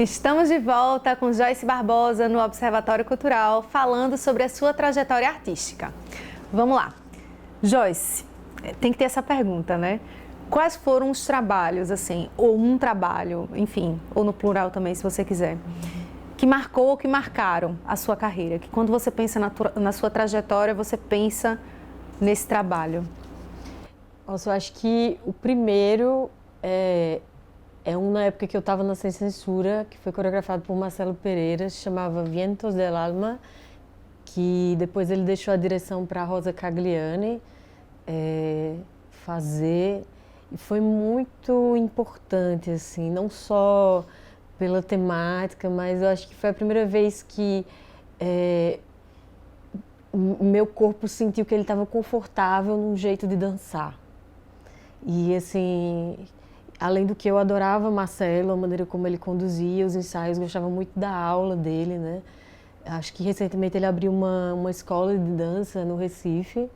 Estamos de volta com Joyce Barbosa no Observatório Cultural, falando sobre a sua trajetória artística. Vamos lá. Joyce, tem que ter essa pergunta, né? Quais foram os trabalhos, assim, ou um trabalho, enfim, ou no plural também, se você quiser, que marcou ou que marcaram a sua carreira? Que quando você pensa na sua trajetória, você pensa nesse trabalho? Nossa, eu acho que o primeiro é na época que eu estava na Sem Censura, que foi coreografado por Marcelo Pereira, se chamava Vientos del Alma, que depois ele deixou a direção para Rosa Cagliani fazer. E foi muito importante, assim, não só pela temática, mas eu acho que foi a primeira vez que meu corpo sentiu que ele estava confortável num jeito de dançar. E, assim, além do que eu adorava Marcelo, a maneira como ele conduzia os ensaios, gostava muito da aula dele, né? Acho que recentemente ele abriu uma escola de dança no Recife.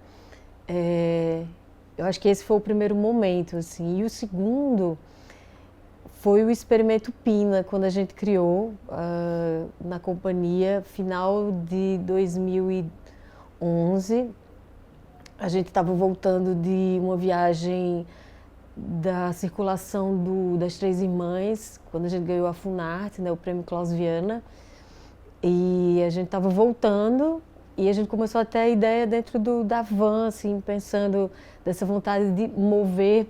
Eu acho que esse foi o primeiro momento, assim. E o segundo foi o Experimento Pina, quando a gente criou na companhia, final de 2011. A gente estava voltando de uma viagem da circulação das Três Irmãs, quando a gente ganhou a Funarte, né, o Prêmio Klaus Viana. E a gente estava voltando e a gente começou a ter a ideia dentro da van, assim, pensando dessa vontade de mover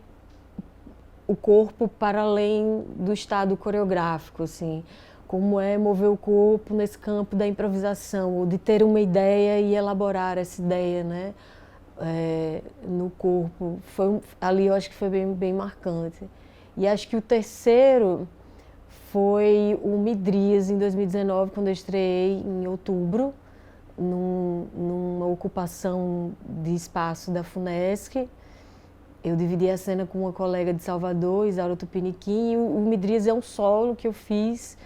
o corpo para além do estado coreográfico, assim. Como é mover o corpo nesse campo da improvisação, ou de ter uma ideia e elaborar essa ideia, né? No corpo. Ali eu acho que foi bem marcante. E acho que o terceiro foi o Midrias, em 2019, quando eu estreei em outubro, numa ocupação de espaço da Funesc. Eu dividi a cena com uma colega de Salvador, Isaura Tupiniquim, e o Midrias é um solo que eu fiz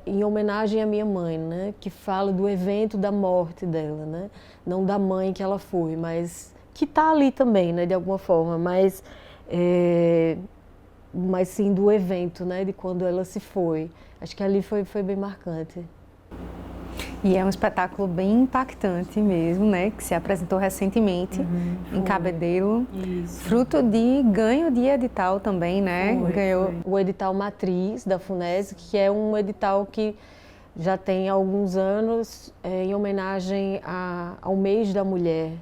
em homenagem à minha mãe, né? Que fala do evento da morte dela, né? Não da mãe que ela foi, mas que está ali também, né? De alguma forma, mas sim do evento, né? De quando ela se foi. Acho que ali foi bem marcante. E é um espetáculo bem impactante mesmo, né? Que se apresentou recentemente em Cabedelo. Isso. Fruto de ganho de edital também, né? Ganhou o edital Matriz da Funesc, que é um edital que já tem alguns anos em homenagem ao mês da mulher.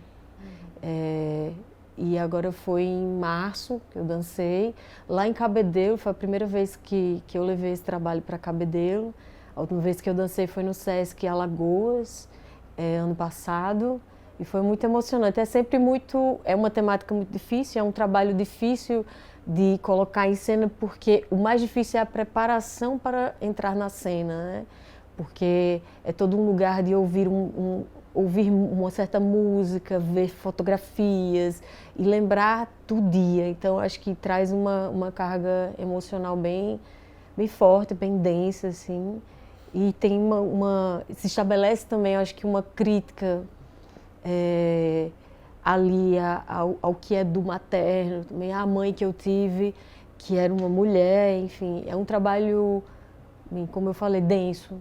E agora foi em março que eu dancei. Lá em Cabedelo, foi a primeira vez que eu levei esse trabalho para Cabedelo. A última vez que eu dancei foi no Sesc Alagoas, ano passado, e foi muito emocionante. É uma temática muito difícil, é um trabalho difícil de colocar em cena, porque o mais difícil é a preparação para entrar na cena, né? Porque é todo um lugar de ouvir uma certa música, ver fotografias e lembrar do dia. Então, acho que traz uma carga emocional bem forte, bem densa, assim. E tem se estabelece também, acho que uma crítica ali ao que é do materno, também à mãe que eu tive, que era uma mulher, enfim. É um trabalho, como eu falei, denso.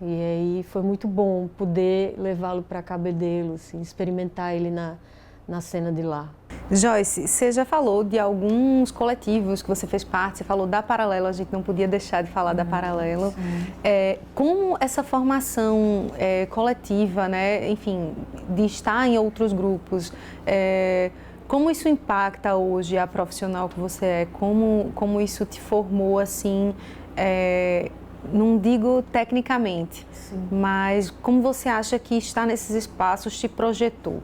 E aí foi muito bom poder levá-lo para Cabedelo, assim, experimentar ele na cena de lá. Joyce, você já falou de alguns coletivos que você fez parte, você falou da Paralelo, a gente não podia deixar de falar da Paralelo. Como essa formação coletiva, né, enfim, de estar em outros grupos, como isso impacta hoje a profissional que você é? Como isso te formou, assim, não digo tecnicamente, mas como você acha que estar nesses espaços te projetou?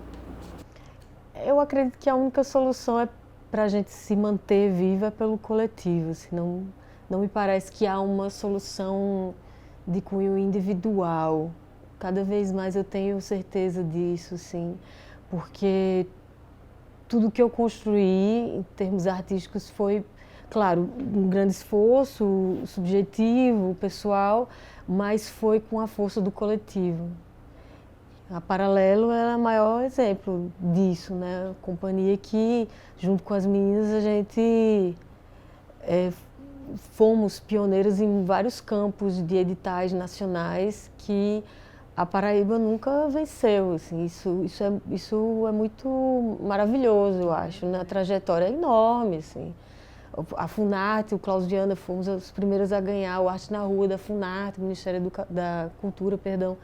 Eu acredito que a única solução é para a gente se manter viva pelo coletivo. Assim, não me parece que há uma solução de cunho individual. Cada vez mais eu tenho certeza disso, sim, porque tudo que eu construí em termos artísticos foi, claro, um grande esforço subjetivo, pessoal, mas foi com a força do coletivo. A Paralelo é o maior exemplo disso, né? A companhia que, junto com as meninas, a gente fomos pioneiros em vários campos de editais nacionais que a Paraíba nunca venceu. Assim, isso é muito maravilhoso, eu acho, né? A trajetória é enorme. Assim. A Funarte, o Klaus Viana, fomos os primeiros a ganhar o Arte na Rua da Funarte, o Ministério da Cultura, perdão,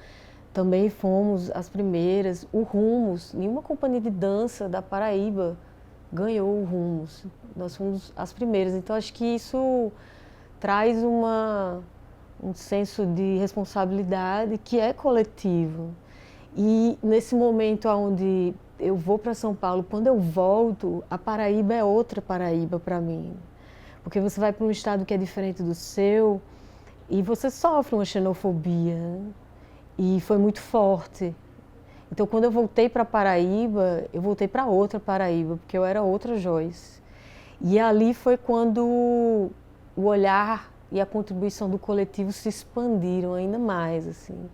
também fomos as primeiras. O Rumos, nenhuma companhia de dança da Paraíba ganhou o Rumos. Nós fomos as primeiras. Então, acho que isso traz um senso de responsabilidade que é coletivo. E nesse momento onde eu vou para São Paulo, quando eu volto, a Paraíba é outra Paraíba para mim. Porque você vai para um estado que é diferente do seu e você sofre uma xenofobia. Né? E foi muito forte. Então, quando eu voltei para Paraíba, eu voltei para outra Paraíba, porque eu era outra Joyce. E ali foi quando o olhar e a contribuição do coletivo se expandiram ainda mais, assim.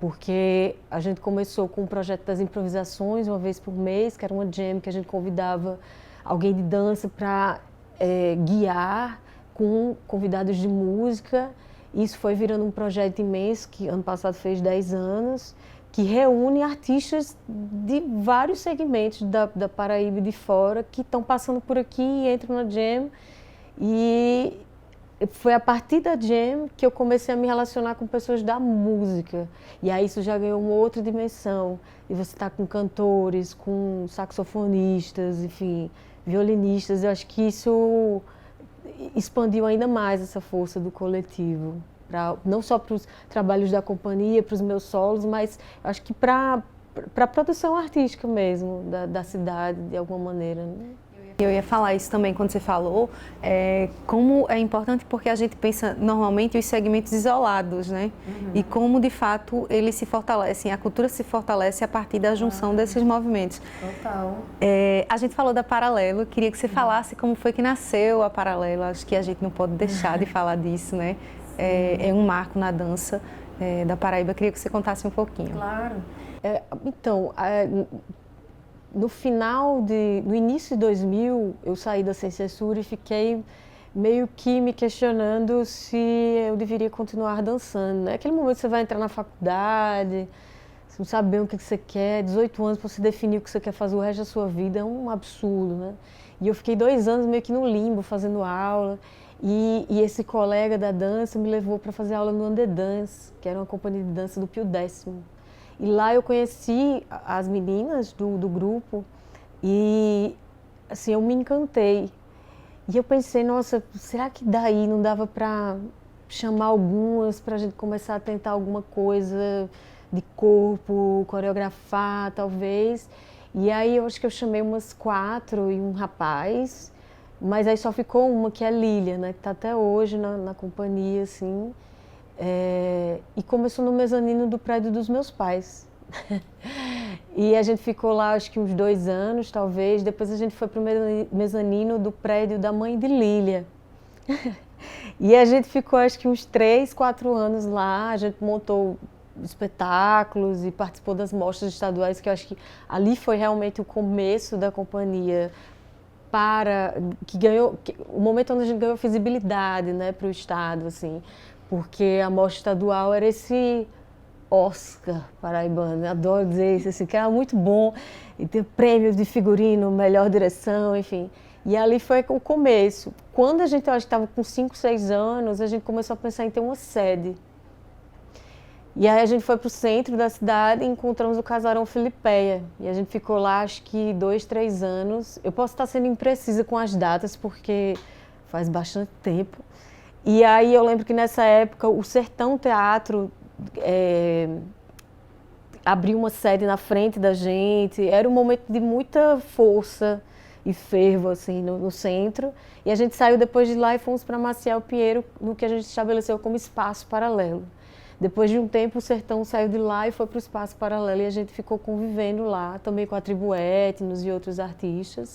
Porque a gente começou com o projeto das improvisações, uma vez por mês, que era uma jam que a gente convidava alguém de dança para guiar com convidados de música. Isso foi virando um projeto imenso, que ano passado fez 10 anos, que reúne artistas de vários segmentos da Paraíba e de fora, que estão passando por aqui e entram na jam. E foi a partir da jam que eu comecei a me relacionar com pessoas da música. E aí isso já ganhou uma outra dimensão. E você está com cantores, com saxofonistas, enfim, violinistas. Eu acho que isso expandiu ainda mais essa força do coletivo. Não só para os trabalhos da companhia, para os meus solos, mas acho que para a produção artística mesmo, da cidade, de alguma maneira. Né? Eu ia falar isso também quando você falou, como é importante porque a gente pensa normalmente os segmentos isolados, né? Uhum. E como de fato eles se fortalecem, a cultura se fortalece a partir da junção desses movimentos. Total. A gente falou da Paralelo, queria que você falasse como foi que nasceu a Paralelo, acho que a gente não pode deixar de falar disso, né? É um marco na dança da Paraíba, queria que você contasse um pouquinho. Claro. Então, no início de 2000, eu saí da Sem Censura e fiquei meio que me questionando se eu deveria continuar dançando. Né? Aquele momento que você vai entrar na faculdade, você não sabe bem o que você quer, 18 anos para você definir o que você quer fazer o resto da sua vida, é um absurdo. Né? E eu fiquei 2 anos meio que no limbo, fazendo aula. E esse colega da dança me levou para fazer aula no Under Dance, que era uma companhia de dança do Pio Décimo. E lá eu conheci as meninas do grupo e assim, eu me encantei. E eu pensei, nossa, será que daí não dava para chamar algumas para a gente começar a tentar alguma coisa de corpo, coreografar talvez. E aí eu acho que eu chamei umas 4 e um rapaz, mas aí só ficou uma, que é a Lília, né, que está até hoje na companhia, assim. E começou no mezanino do prédio dos meus pais. E a gente ficou lá acho que uns 2 anos, talvez. Depois a gente foi para o mezanino do prédio da mãe de Lília. E a gente ficou acho que uns 3, 4 anos lá. A gente montou espetáculos e participou das mostras estaduais, que eu acho que ali foi realmente o começo da companhia, o momento onde a gente ganhou visibilidade, né, para o estado, assim. Porque a mostra estadual era esse Oscar paraibano, eu adoro dizer isso, assim, que era muito bom, e ter prêmios de figurino, melhor direção, enfim. E ali foi o começo. Quando a gente, eu acho que estava com 5, 6 anos, a gente começou a pensar em ter uma sede. E aí a gente foi para o centro da cidade e encontramos o Casarão Filipeia. E a gente ficou lá, acho que 2, 3 anos. Eu posso estar sendo imprecisa com as datas, porque faz bastante tempo. E aí eu lembro que nessa época o Sertão Teatro abriu uma sede na frente da gente. Era um momento de muita força e fervo assim, no centro. E a gente saiu depois de lá e fomos para Maciel Pinheiro, no que a gente estabeleceu como espaço paralelo. Depois de um tempo o Sertão saiu de lá e foi para o espaço paralelo e a gente ficou convivendo lá, também com a tribo Etnos e outros artistas.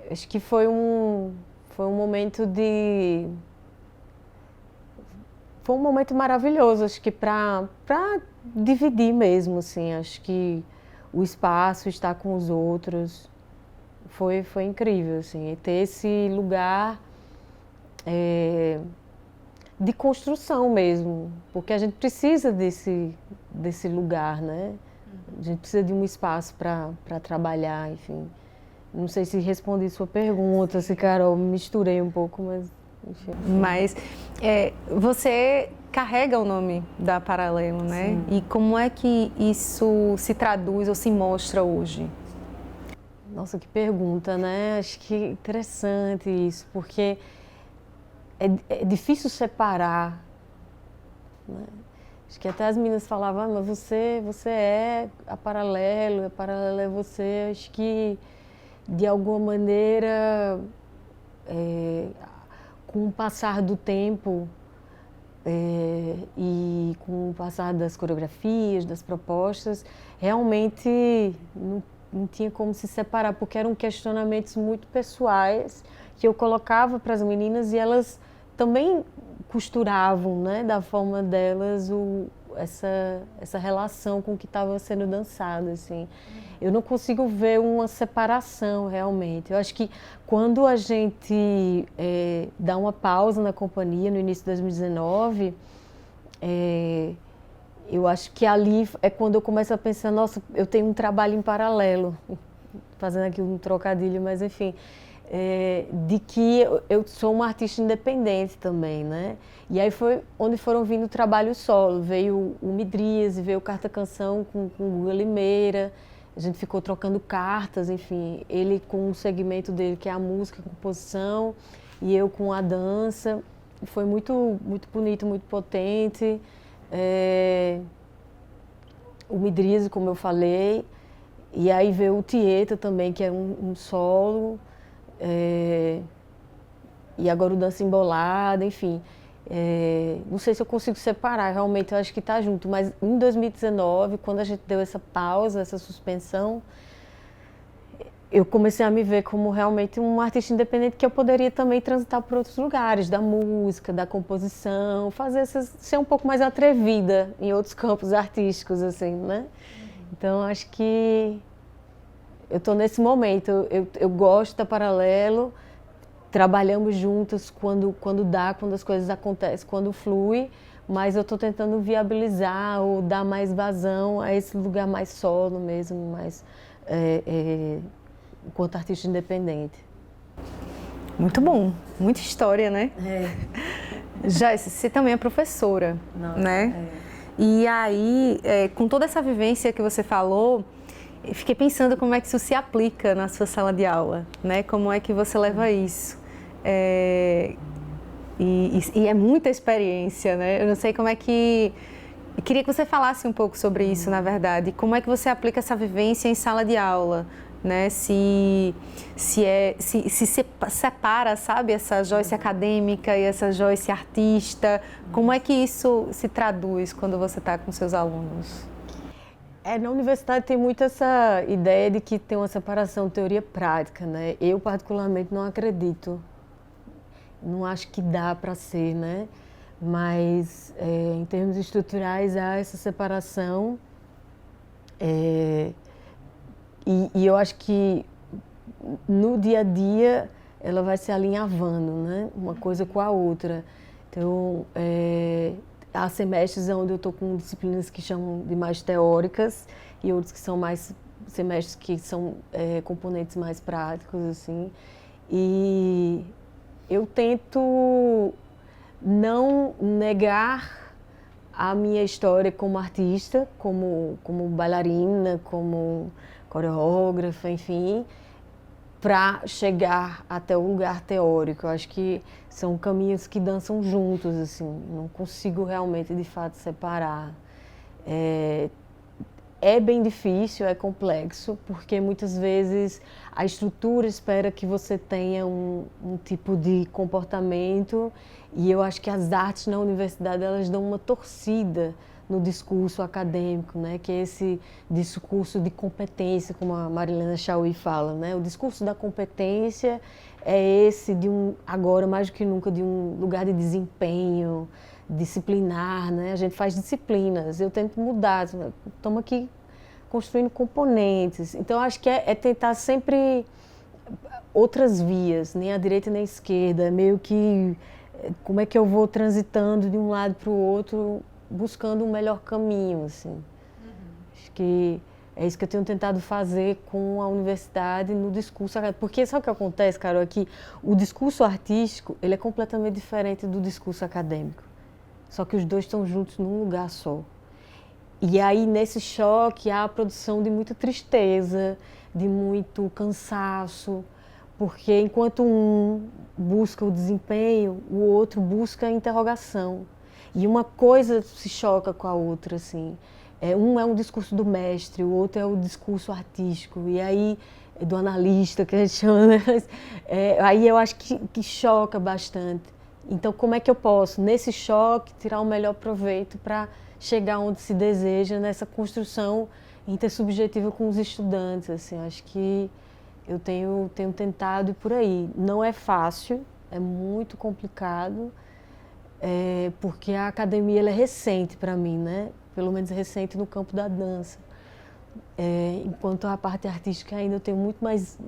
Acho que foi um momento foi um momento maravilhoso, acho que para dividir mesmo, assim, acho que o espaço, estar com os outros, foi incrível, assim, e ter esse lugar de construção mesmo, porque a gente precisa desse lugar, né? A gente precisa de um espaço para trabalhar, enfim. Não sei se respondi sua pergunta, se, Carol, misturei um pouco, mas enfim. Mas você carrega o nome da Paralelo, né? Sim. E como é que isso se traduz ou se mostra hoje? Nossa, que pergunta, né? Acho que é interessante isso, porque é difícil separar, né? Acho que até as meninas falavam, mas você é a Paralelo é você. Acho que, de alguma maneira, com o passar do tempo e com o passar das coreografias, das propostas, realmente não tinha como se separar, porque eram questionamentos muito pessoais que eu colocava para as meninas e elas também costuravam, né, da forma delas essa relação com o que estava sendo dançado, assim. Eu não consigo ver uma separação realmente. Eu acho que quando a gente dá uma pausa na companhia no início de 2019, eu acho que ali é quando eu começo a pensar, nossa, eu tenho um trabalho em paralelo, fazendo aqui um trocadilho, mas enfim, de que eu sou uma artista independente também, né? E aí foi onde foram vindo trabalhos solo. Veio o Midrias, veio o Carta Canção com o Guga Limeira. A gente ficou trocando cartas, enfim, ele com o segmento dele, que é a música, a composição, e eu com a dança. Foi muito, muito bonito, muito potente. O Midrias, como eu falei, e aí veio o Tieta também, que é um solo. E agora o Dança Embolada, enfim. Não sei se eu consigo separar, realmente eu acho que está junto, mas em 2019, quando a gente deu essa pausa, essa suspensão, eu comecei a me ver como realmente um artista independente que eu poderia também transitar por outros lugares, da música, da composição, ser um pouco mais atrevida em outros campos artísticos, assim, né? Então, acho que eu estou nesse momento, eu gosto da Paralelo, trabalhamos juntos quando dá, quando as coisas acontecem, quando flui, mas eu estou tentando viabilizar ou dar mais vazão a esse lugar mais solo mesmo, mais enquanto artista independente. Muito bom, muita história, né? Joyce, você também é professora, né? E aí, com toda essa vivência que você falou, eu fiquei pensando como é que isso se aplica na sua sala de aula, né? Como é que você leva isso? E é muita experiência, né? Eu não sei como é que... Eu queria que você falasse um pouco sobre isso, na verdade. Como é que você aplica essa vivência em sala de aula, né? Se separa, sabe? Essa Joyce acadêmica e essa Joyce artista. Como é que isso se traduz quando você está com seus alunos? Na universidade tem muito essa ideia de que tem uma separação teoria-prática, né? Eu, particularmente, não acredito. Não acho que dá para ser, né? Mas, em termos estruturais, há essa separação. E eu acho que, no dia a dia, ela vai se alinhavando, né? Uma coisa com a outra. Então, há semestres onde eu estou com disciplinas que chamam de mais teóricas e outros que são mais semestres que são componentes mais práticos, assim. E eu tento não negar a minha história como artista, como bailarina, como coreógrafa, enfim, para chegar até o lugar teórico. Eu acho que são caminhos que dançam juntos, assim, não consigo realmente, de fato, separar. É bem difícil, é complexo, porque muitas vezes a estrutura espera que você tenha um tipo de comportamento, e eu acho que as artes na universidade, elas dão uma torcida no discurso acadêmico, né? Que é esse discurso de competência, como a Marilena Chauí fala, né? O discurso da competência é esse agora mais do que nunca, de um lugar de desempenho, disciplinar, né? A gente faz disciplinas, eu tento mudar, estamos aqui construindo componentes. Então, acho que é tentar sempre outras vias, nem à direita nem à esquerda, é meio que como é que eu vou transitando de um lado para o outro, buscando um melhor caminho, assim. Acho que é isso que eu tenho tentado fazer com a universidade no discurso acadêmico. Porque sabe o que acontece, Carol, é que o discurso artístico, ele é completamente diferente do discurso acadêmico. Só que os dois estão juntos num lugar só. E aí, nesse choque, há a produção de muita tristeza, de muito cansaço, porque enquanto um busca o desempenho, o outro busca a interrogação. E uma coisa se choca com a outra, assim. Um é um discurso do mestre, o outro é o discurso artístico, e aí do analista, que a gente chama, né? Aí eu acho que choca bastante. Então, como é que eu posso, nesse choque, tirar o melhor proveito para chegar onde se deseja nessa construção intersubjetiva com os estudantes? Assim, acho que eu tenho tentado ir por aí. Não é fácil, é muito complicado, porque a academia ela é recente para mim, né? Pelo menos recente no campo da dança. Enquanto a parte artística ainda eu tenho muito mais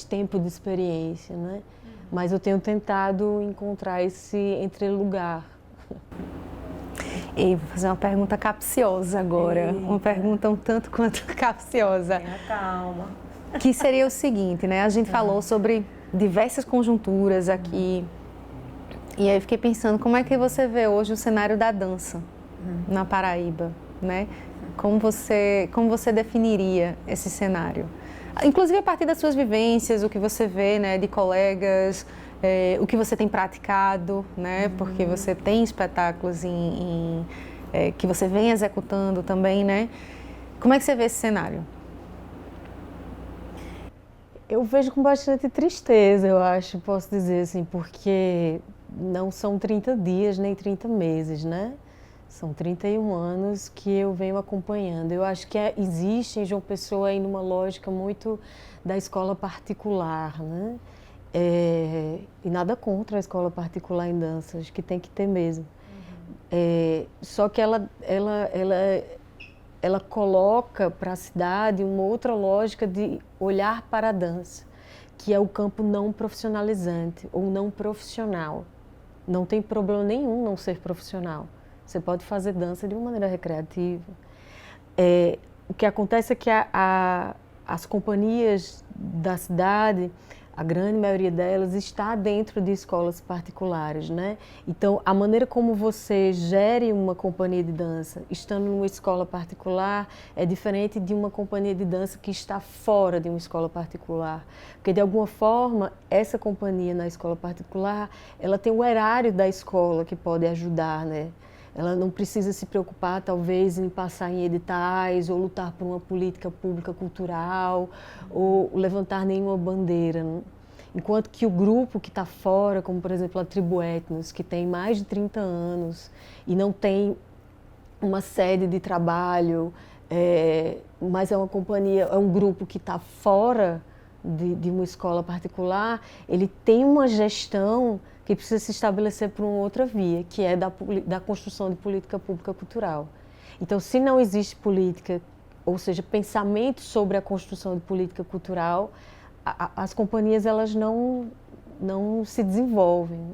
tempo de experiência, né? Mas eu tenho tentado encontrar esse entrelugar. E vou fazer uma pergunta capciosa agora, uma pergunta um tanto quanto capciosa. Tenha calma. Que seria o seguinte, né? A gente falou sobre diversas conjunturas aqui, e aí eu fiquei pensando, como é que você vê hoje o cenário da dança na Paraíba, né? Como você definiria esse cenário? Inclusive a partir das suas vivências, o que você vê, né, de colegas, o que você tem praticado, né? Porque você tem espetáculos que você vem executando também, né? Como é que você vê esse cenário? Eu vejo com bastante tristeza, eu acho, posso dizer assim, porque não são 30 dias nem 30 meses, né? São 31 anos que eu venho acompanhando. Eu acho que existe em João Pessoa ainda uma lógica muito da escola particular, né? E nada contra a escola particular em dança, acho que tem que ter mesmo. Só que ela coloca para a cidade uma outra lógica de olhar para a dança, que é o campo não profissionalizante ou não profissional. Não tem problema nenhum não ser profissional. Você pode fazer dança de uma maneira recreativa. O que acontece é que as companhias da cidade, a grande maioria delas, está dentro de escolas particulares, né? Então, a maneira como você gere uma companhia de dança estando numa escola particular é diferente de uma companhia de dança que está fora de uma escola particular. Porque, de alguma forma, essa companhia na escola particular, ela tem o erário da escola que pode ajudar, né? Ela não precisa se preocupar, talvez, em passar em editais ou lutar por uma política pública cultural ou levantar nenhuma bandeira, né? Enquanto que o grupo que está fora, como, por exemplo, a Tribo Etnos, que tem mais de 30 anos e não tem uma sede de trabalho, mas é uma companhia, é um grupo que está fora de uma escola particular, ele tem uma gestão que precisa se estabelecer por uma outra via, que é da construção de política pública cultural. Então, se não existe política, ou seja, pensamento sobre a construção de política cultural, as companhias elas não se desenvolvem.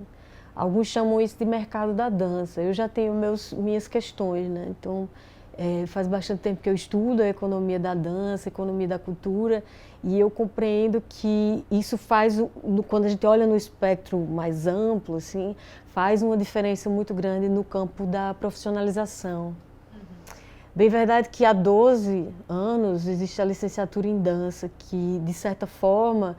Alguns chamam isso de mercado da dança. Eu já tenho minhas questões, né? Então, faz bastante tempo que eu estudo a economia da dança, a economia da cultura, e eu compreendo que isso faz, quando a gente olha no espectro mais amplo, assim, faz uma diferença muito grande no campo da profissionalização. Bem verdade que há 12 anos existe a licenciatura em dança, que, de certa forma,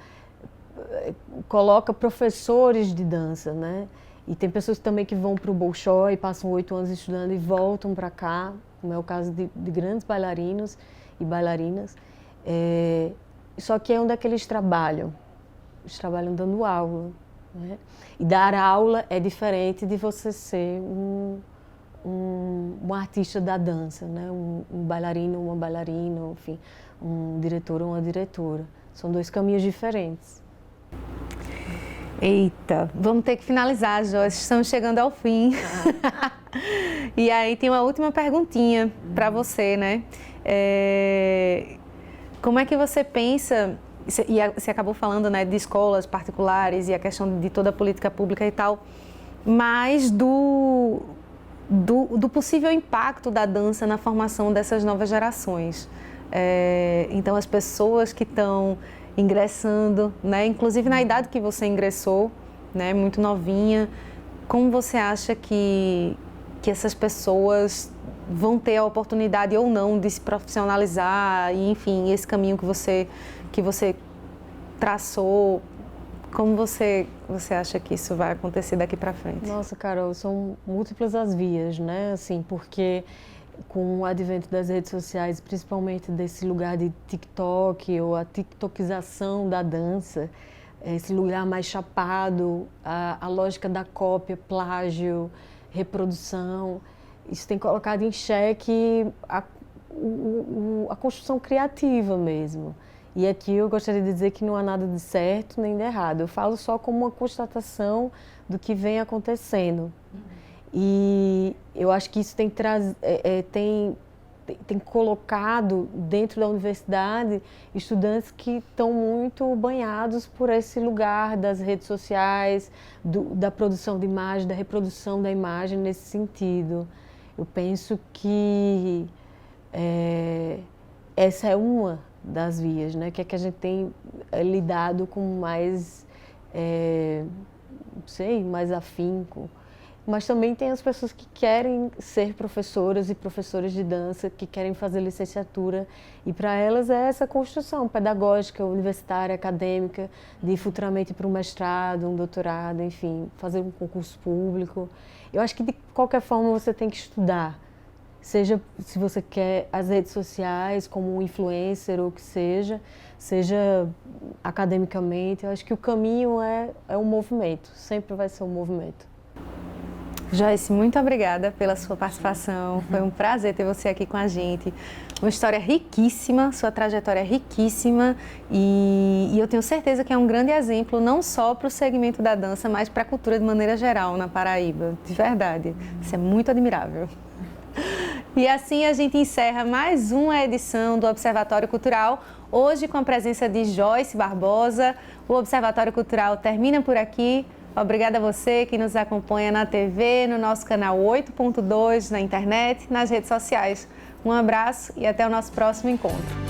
coloca professores de dança, né? E tem pessoas também que vão para o Bolshoi, passam 8 anos estudando e voltam para cá, como é o caso de grandes bailarinos e bailarinas. Só que é onde é que eles trabalham? Eles trabalham dando aula, né? E dar aula é diferente de você ser um artista da dança, né? Um bailarino, uma bailarina, enfim, um diretor ou uma diretora. São dois caminhos diferentes. Eita, vamos ter que finalizar, Joyce, estamos chegando ao fim. E aí tem uma última perguntinha para você, né? Como é que você pensa você acabou falando, né, de escolas particulares e a questão de toda a política pública e tal, mas do possível impacto da dança na formação dessas novas gerações. Então, as pessoas que estão ingressando, né, inclusive na idade que você ingressou, né, muito novinha, como você acha que essas pessoas vão ter a oportunidade ou não de se profissionalizar e, enfim, esse caminho que você traçou, como você acha que isso vai acontecer daqui para frente? Nossa, Carol, são múltiplas as vias, né? Assim, porque com o advento das redes sociais, principalmente desse lugar de TikTok ou a tiktokização da dança, esse lugar mais chapado, a lógica da cópia, plágio, reprodução, isso tem colocado em xeque a construção criativa mesmo. E aqui eu gostaria de dizer que não há nada de certo nem de errado. Eu falo só como uma constatação do que vem acontecendo. E eu acho que isso tem colocado dentro da universidade estudantes que estão muito banhados por esse lugar das redes sociais, da produção de imagem, da reprodução da imagem nesse sentido. Eu penso que essa é uma das vias, né? Que é que a gente tem lidado com mais, não sei, mais afinco. Mas também tem as pessoas que querem ser professoras e professores de dança, que querem fazer licenciatura. E para elas é essa construção pedagógica, universitária, acadêmica, de futuramente ir para um mestrado, um doutorado, enfim, fazer um concurso público. Eu acho que de qualquer forma você tem que estudar. Seja se você quer as redes sociais, como um influencer ou o que seja academicamente. Eu acho que o caminho é um movimento, sempre vai ser um movimento. Joyce, muito obrigada pela sua participação. Foi um prazer ter você aqui com a gente. Uma história riquíssima, sua trajetória é riquíssima e eu tenho certeza que é um grande exemplo não só para o segmento da dança, mas para a cultura de maneira geral na Paraíba. De verdade, isso é muito admirável. E assim a gente encerra mais uma edição do Observatório Cultural, hoje com a presença de Joyce Barbosa. O Observatório Cultural termina por aqui. Obrigada a você que nos acompanha na TV, no nosso canal 8.2, na internet, nas redes sociais. Um abraço e até o nosso próximo encontro.